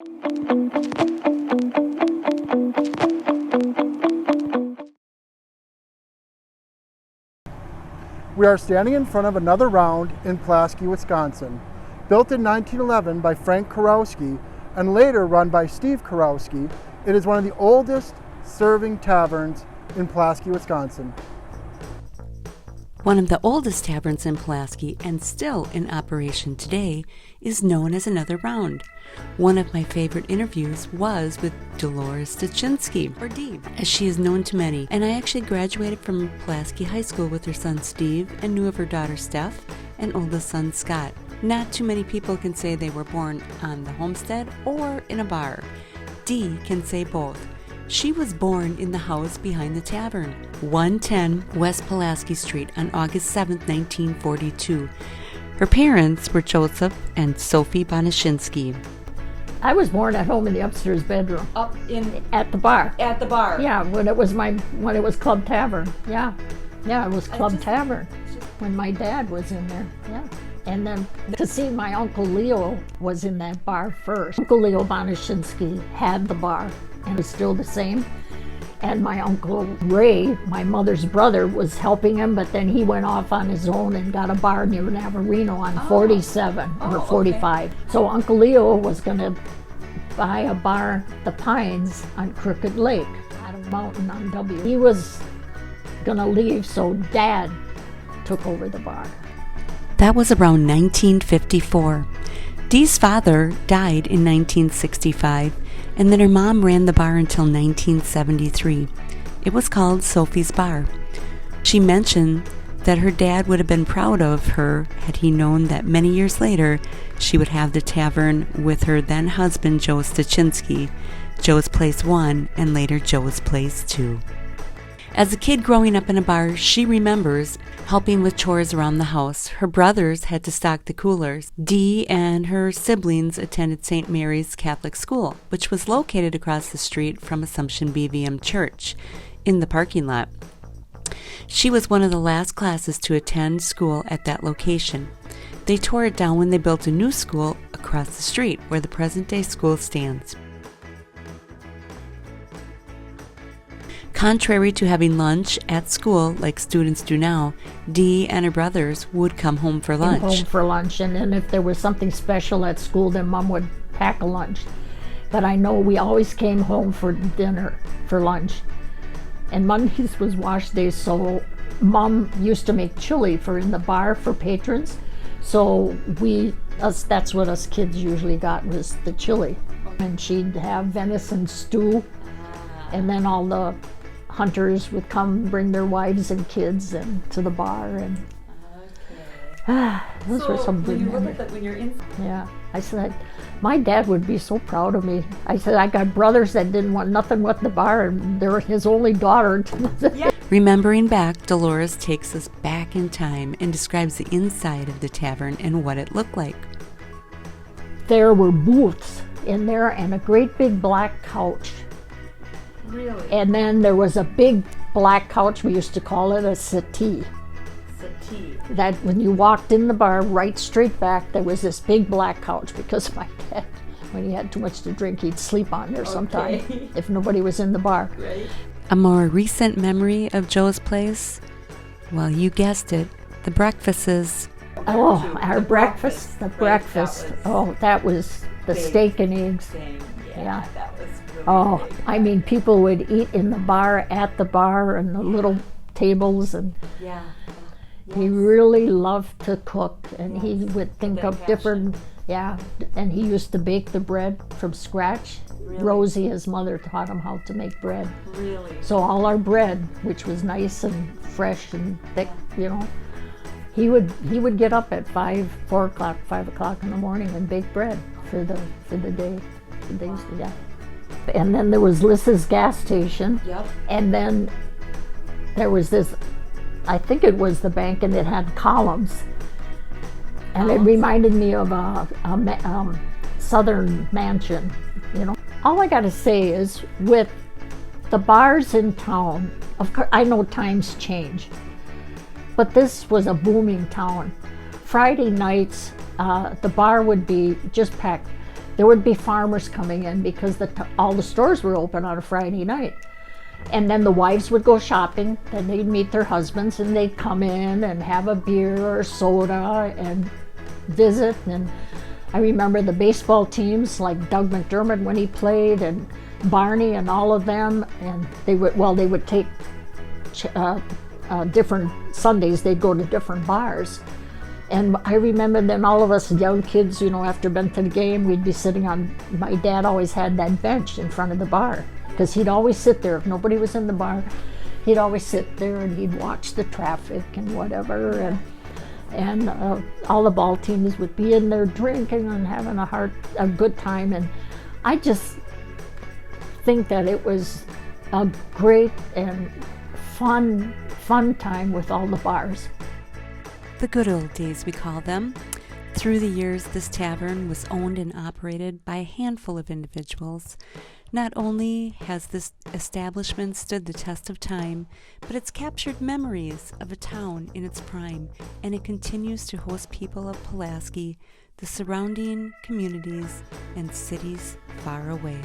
We are standing in front of another round in Pulaski, Wisconsin. Built in 1911 by Frank Kurowski and later run by Steve Kurowski, it is one of the oldest serving taverns in Pulaski, Wisconsin. One of the oldest taverns in Pulaski and still in operation today is known as Another Round. One of my favorite interviews was with Dolores Styczynski, or Dee, as she is known to many, and I actually graduated from Pulaski High School with her son Steve and knew of her daughter Steph and oldest son Scott. Not too many people can say they were born on the homestead or in a bar. Dee can say both. She was born in the house behind the tavern, 110 West Pulaski Street, on August 7, 1942. Her parents were Joseph and Sophie Banaszynski. I was born at home in the upstairs bedroom. At the bar. At the bar. Yeah, when it was Club Tavern. Yeah, it was Club Tavern when my dad was in there. Yeah. And then to see my Uncle Leo was in that bar first. Uncle Leo Banaszynski had the bar, and it's still the same. And my Uncle Ray, my mother's brother, was helping him, but then he went off on his own and got a bar near Navarino on 47 or 45. Okay. So Uncle Leo was going to buy a bar, The Pines, on Crooked Lake, out of Mountain on W. He was going to leave, so Dad took over the bar. That was around 1954. Dee's father died in 1965, and then her mom ran the bar until 1973. It was called Sophie's Bar. She mentioned that her dad would have been proud of her had he known that many years later she would have the tavern with her then husband Joe Styczynski, Joe's Place 1 and later Joe's Place 2. As a kid growing up in a bar, she remembers helping with chores around the house. Her brothers had to stock the coolers. Dee and her siblings attended St. Mary's Catholic School, which was located across the street from Assumption BVM Church in the parking lot. She was one of the last classes to attend school at that location. They tore it down when they built a new school across the street where the present-day school stands. Contrary to having lunch at school like students do now, Dee and her brothers would come home for lunch. And then if there was something special at school, then Mom would pack a lunch. But I know we always came home for dinner, for lunch. And Mondays was wash days, so Mom used to make chili for in the bar for patrons. So that's what us kids usually got, was the chili. And she'd have venison stew, and then all the hunters would come bring their wives and kids and to the bar, and those were some good memories. Yeah, I said my dad would be so proud of me. I said I got brothers that didn't want nothing with the bar, and they're his only daughter. Yeah. Remembering back, Dolores takes us back in time and describes the inside of the tavern and what it looked like. There were booths in there and a great big black couch. Really? And then there was a big black couch, we used to call it a settee. That when you walked in the bar, right straight back, there was this big black couch, because my dad, when he had too much to drink, he'd sleep on there sometime if nobody was in the bar. Right. A more recent memory of Joe's Place? Well, you guessed it, the breakfasts. Oh, our breakfast, the breakfast. Oh, that was the steak and eggs. Yeah. That was really big. I mean, people would eat in the bar, at the bar, and the little tables, and he really loved to cook, and he would think of different, and he used to bake the bread from scratch. Really? Rosie, his mother, taught him how to make bread. Really? So all our bread, which was nice and fresh and thick, he would get up at 5 o'clock in the morning and bake bread for the day. And then there was Liss's gas station. Yep. And then there was this, I think it was the bank, and it had columns. And it reminded me of a southern mansion, All I gotta say is, with the bars in town, of course, I know times change, but this was a booming town. Friday nights, the bar would be just packed. there would be farmers coming in because all the stores were open on a Friday night. And then the wives would go shopping, then they'd meet their husbands and they'd come in and have a beer or soda and visit. And I remember the baseball teams like Doug McDermott when he played, and Barney and all of them, and they would take different Sundays, they'd go to different bars. And I remember then all of us young kids, you know, after been to the game, we'd be sitting on, my dad always had that bench in front of the bar, because he'd always sit there. If nobody was in the bar, he'd always sit there and he'd watch the traffic and whatever. And all the ball teams would be in there drinking and having a good time. And I just think that it was a great and fun time with all the bars. The good old days, we call them. Through the years, this tavern was owned and operated by a handful of individuals. Not only has this establishment stood the test of time, but it's captured memories of a town in its prime, and it continues to host people of Pulaski, the surrounding communities, and cities far away.